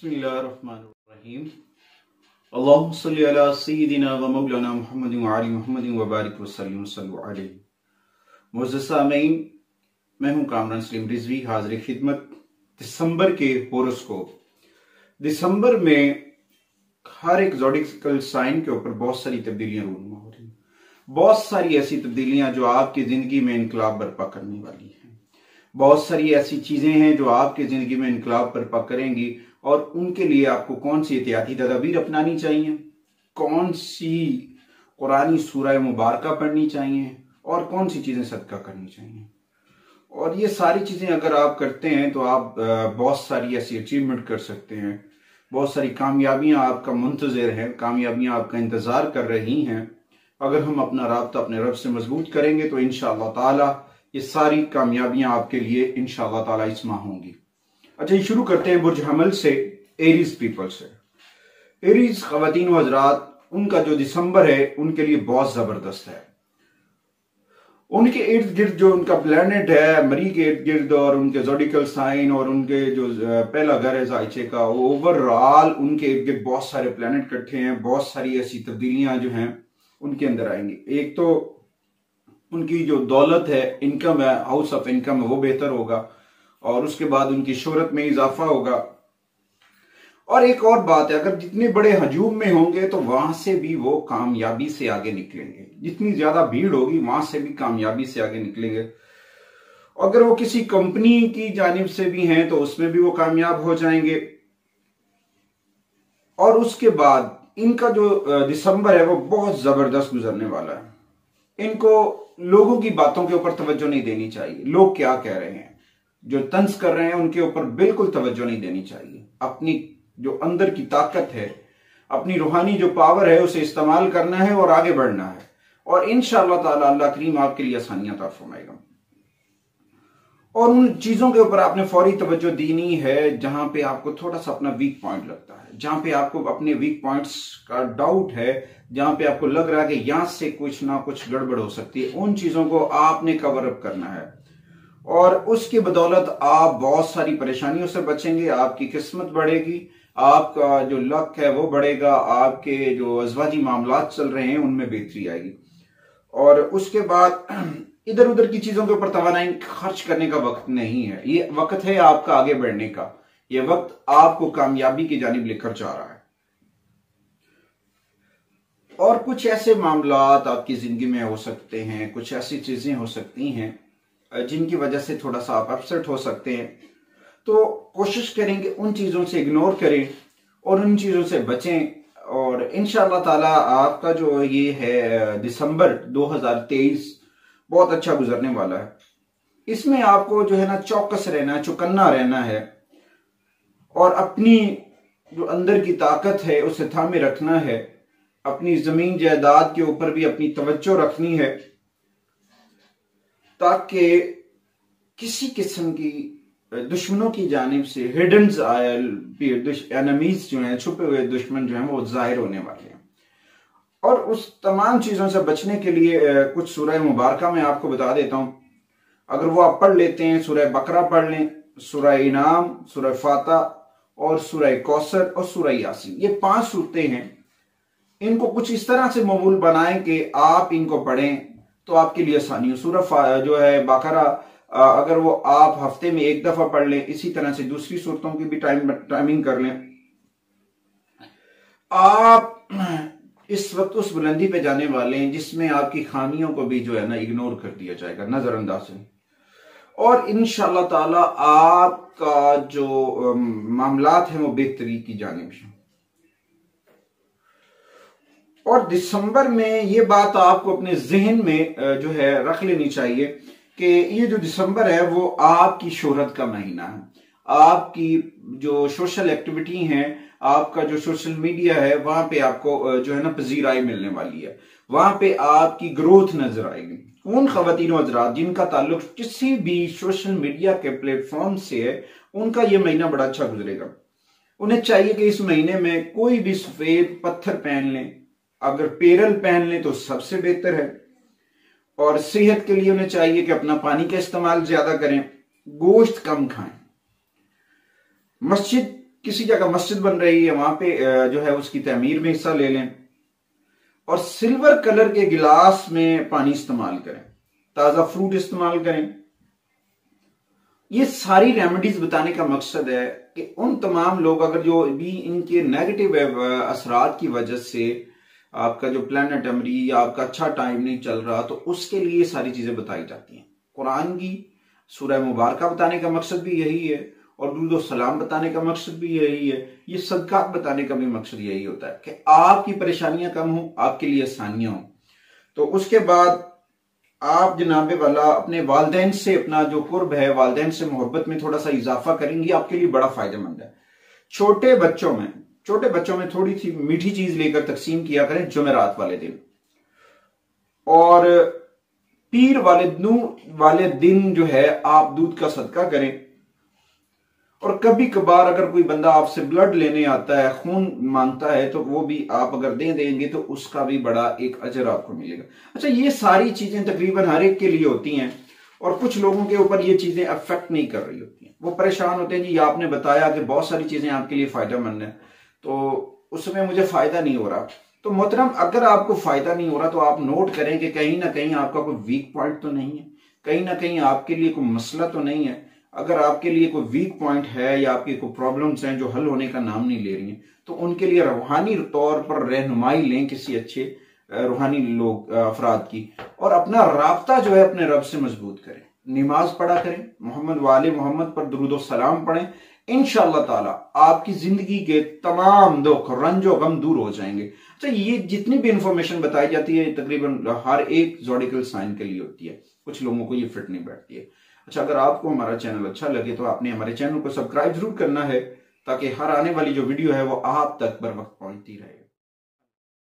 बिस्मिल्लाहिर्रहमानिर्रहीम। अल्लाहुम्मा सल्लि अला सय्यिदिना व मौलाना मुहम्मदिन व आलि मुहम्मदिन व बारिक वसल्लिम सल्लु अलैहि। मुअज़्ज़ज़ सामीन, मैं हूँ कामरान सलीम रिजवी, हाज़िर खिदमत। दिसंबर के होरोस्कोप। दिसंबर में हर एक ज़ोडिकल साइन के ऊपर बहुत सारी तब्दीलियां रूनुमा हो रही हैं। बहुत सारी ऐसी तब्दीलियां जो आपकी जिंदगी में इनकलाब बर्पा करने वाली हैं। बहुत सारी ऐसी चीजें हैं जो आपकी जिंदगी में इनकलाब बर्पा करेंगी, और उनके लिए आपको कौन सी एहतियाती तदाबीर अपनानी चाहिए, कौन सी कुरानी सूरह मुबारका पढ़नी चाहिए, और कौन सी चीजें सदका करनी चाहिए। और ये सारी चीजें अगर आप करते हैं तो आप बहुत सारी ऐसी अचीवमेंट कर सकते हैं। बहुत सारी कामयाबियां आपका मुंतज़िर हैं, कामयाबियां आपका इंतजार कर रही हैं। अगर हम अपना राब्ता अपने रब से मजबूत करेंगे तो इंशाअल्लाह ताला ये सारी कामयाबियां आपके लिए इंशाअल्लाह ताला इस माह होंगी। अच्छा, ये शुरू करते हैं बुर्ज हमल से, एरीज पीपल से। एरीज ख़वातीन व हज़रात, उनका जो दिसंबर है उनके लिए बहुत जबरदस्त है। उनके इर्द गिर्द जो उनका प्लैनेट है मरी के इर्द गिर्द, और उनके ज़ोडिकल साइन और उनके जो पहला घर है जायचे का, ओवरऑल उनके इर्द गिर्द बहुत सारे प्लैनेट इकट्ठे हैं। बहुत सारी ऐसी तब्दीलियां जो हैं उनके अंदर आएंगी। एक तो उनकी जो दौलत है, इनकम है, हाउस ऑफ इनकम है, वो बेहतर होगा, और उसके बाद उनकी शोहरत में इजाफा होगा। और एक और बात है, अगर जितने बड़े हजूम में होंगे तो वहां से भी वो कामयाबी से आगे निकलेंगे। जितनी ज्यादा भीड़ होगी वहां से भी कामयाबी से आगे निकलेंगे। अगर वो किसी कंपनी की जानिब से भी हैं तो उसमें भी वो कामयाब हो जाएंगे। और उसके बाद इनका जो दिसंबर है वो बहुत जबरदस्त गुजरने वाला है। इनको लोगों की बातों के ऊपर तवज्जो नहीं देनी चाहिए। लोग क्या कह रहे हैं, जो तंज कर रहे हैं, उनके ऊपर बिल्कुल तवज्जो नहीं देनी चाहिए। अपनी जो अंदर की ताकत है, अपनी रूहानी जो पावर है, उसे इस्तेमाल करना है और आगे बढ़ना है। और इंशाअल्लाह ताला अल्लाह करीम आपके लिए आसानियां अता फरमाएगा। और उन चीजों के ऊपर आपने फौरी तवज्जो देनी है जहां पे आपको थोड़ा सा अपना वीक पॉइंट लगता है, जहां पे आपको अपने वीक पॉइंट्स का डाउट है, जहां पे आपको लग रहा है कि यहां से कुछ ना कुछ गड़बड़ हो सकती है, उन चीजों को आपने कवर अप करना है। और उसकी बदौलत आप बहुत सारी परेशानियों से बचेंगे, आपकी किस्मत बढ़ेगी, आपका जो लक है वो बढ़ेगा, आपके जो अज़वाजी मामलात चल रहे हैं उनमें बेहतरी आएगी। और उसके बाद इधर उधर की चीजों के ऊपर तवानाई खर्च करने का वक्त नहीं है। ये वक्त है आपका आगे बढ़ने का। ये वक्त आपको कामयाबी की जानिब लेकर जा रहा है। और कुछ ऐसे मामलात आपकी जिंदगी में हो सकते हैं, कुछ ऐसी चीजें हो सकती हैं जिनकी वजह से थोड़ा सा आप अपसेट हो सकते हैं। तो कोशिश करें कि उन चीजों से इग्नोर करें और उन चीजों से बचें। और इंशाअल्लाह ताला आपका जो ये है दिसंबर 2023 बहुत अच्छा गुजरने वाला है। इसमें आपको जो है ना चौकस रहना है, चौकन्ना रहना है, और अपनी जो अंदर की ताकत है उसे थामे रखना है। अपनी जमीन जायदाद के ऊपर भी अपनी तवज्जो रखनी है, ताकि किसी किस्म की दुश्मनों की जानिब से हिडन एनिमीज जो हैं, छुपे हुए दुश्मन जो हैं, वो जाहिर होने वाले हैं। और उस तमाम चीजों से बचने के लिए कुछ सूरह मुबारका मैं आपको बता देता हूं। अगर वो आप पढ़ लेते हैं, सूरह बकरा पढ़ लें, सूरह इनाम, सूरह फाता और सूरह कौसर और सूरह यासीन, ये 5 सूरतें हैं। इनको कुछ इस तरह से मामूल बनाएं कि आप इनको पढ़ें तो आपके लिए आसानी हो। सूरह जो है बकरा अगर वो आप हफ्ते में 1 दफा पढ़ लें, इसी तरह से दूसरी सूरतों की भी टाइमिंग कर लें, आप इस वक्त उस बुलंदी पे जाने वाले हैं जिसमें आपकी खामियों को भी जो है ना इग्नोर कर दिया जाएगा, नजरअंदाज है। और इंशाअल्लाह ताला आपका जो मामलात हैं वो बेहतरी की जानिब है। और दिसंबर में ये बात आपको अपने जहन में जो है रख लेनी चाहिए कि ये जो दिसंबर है वो आपकी शोहरत का महीना है। आपकी जो सोशल एक्टिविटी है, आपका जो सोशल मीडिया है, वहां पे आपको जो है ना पजीराई मिलने वाली है। वहां पे आपकी ग्रोथ नजर आएगी। उन खवातीन हज़रात जिनका ताल्लुक किसी भी सोशल मीडिया के प्लेटफॉर्म से है, उनका यह महीना बड़ा अच्छा गुजरेगा। उन्हें चाहिए कि इस महीने में कोई भी सफेद पत्थर पहन लें। अगर पेरल पहन लें तो सबसे बेहतर है। और सेहत के लिए उन्हें चाहिए कि अपना पानी का इस्तेमाल ज्यादा करें, गोश्त कम खाएं, मस्जिद किसी जगह मस्जिद बन रही है, वहां पे जो है उसकी तमीर में हिस्सा ले लें, और सिल्वर कलर के गिलास में पानी इस्तेमाल करें, ताजा फ्रूट इस्तेमाल करें। ये सारी रेमेडीज बताने का मकसद है कि उन तमाम लोग अगर जो भी इनके नेगेटिव असरात की वजह से आपका जो प्लानट अमरी या आपका अच्छा टाइम नहीं चल रहा, तो उसके लिए सारी चीजें बताई जाती हैं। कुरान की सूरह मुबारका बताने का मकसद भी यही है, और दुरूद सलाम बताने का मकसद भी यही है। ये सदका बताने का भी मकसद यही होता है कि आपकी परेशानियां कम हो, आपके लिए आसानियां हो। तो उसके बाद आप जनाबे वाला अपने वालदैन से अपना जो कुर्ब है, वालदैन से मोहब्बत में थोड़ा सा इजाफा करेंगे, आपके लिए बड़ा फायदेमंद है। छोटे बच्चों में थोड़ी सी मीठी चीज लेकर तकसीम किया करें जुमेरात वाले दिन, और पीर वाले दिन जो है आप दूध का सदका करें। और कभी कभार अगर कोई बंदा आपसे ब्लड लेने आता है, खून मांगता है, तो वो भी आप अगर दे देंगे तो उसका भी बड़ा एक अजर आपको मिलेगा। अच्छा, ये सारी चीजें तकरीबन हर एक के लिए होती हैं, और कुछ लोगों के ऊपर ये चीजें अफेक्ट नहीं कर रही होती हैं। वो परेशान होते हैं, जी आपने बताया कि बहुत सारी चीजें आपके लिए फायदेमंद है, तो उसमें मुझे फायदा नहीं हो रहा। तो मोहतरम, अगर आपको फायदा नहीं हो रहा तो आप नोट करें कि कहीं ना कहीं आपका कोई वीक पॉइंट तो नहीं है, कहीं ना कहीं आपके लिए कोई मसला तो नहीं है। अगर आपके लिए कोई वीक पॉइंट है या आपकी कोई प्रॉब्लम्स हैं जो हल होने का नाम नहीं ले रही हैं, तो उनके लिए रूहानी तौर पर रहनुमाई लें किसी अच्छे रूहानी लोग अफराद की, और अपना राब्ता जो है अपने रब से मजबूत करें। नमाज पढ़ा करें, मोहम्मद वाले मोहम्मद पर दुरूद सलाम पढ़ें। इंशाअल्लाह ताला आपकी जिंदगी के तमाम दुख रंजो गम दूर हो जाएंगे। अच्छा, ये जितनी भी इंफॉर्मेशन बताई जाती है तकरीबन हर एक ज़ोडिकल साइन के लिए होती है, कुछ लोगों को ये फिट नहीं बैठती है। अच्छा, अगर आपको हमारा चैनल अच्छा लगे तो आपने हमारे चैनल को सब्सक्राइब जरूर करना है, ताकि हर आने वाली जो वीडियो है वो आप तक बर वक्त पहुंचती रहे।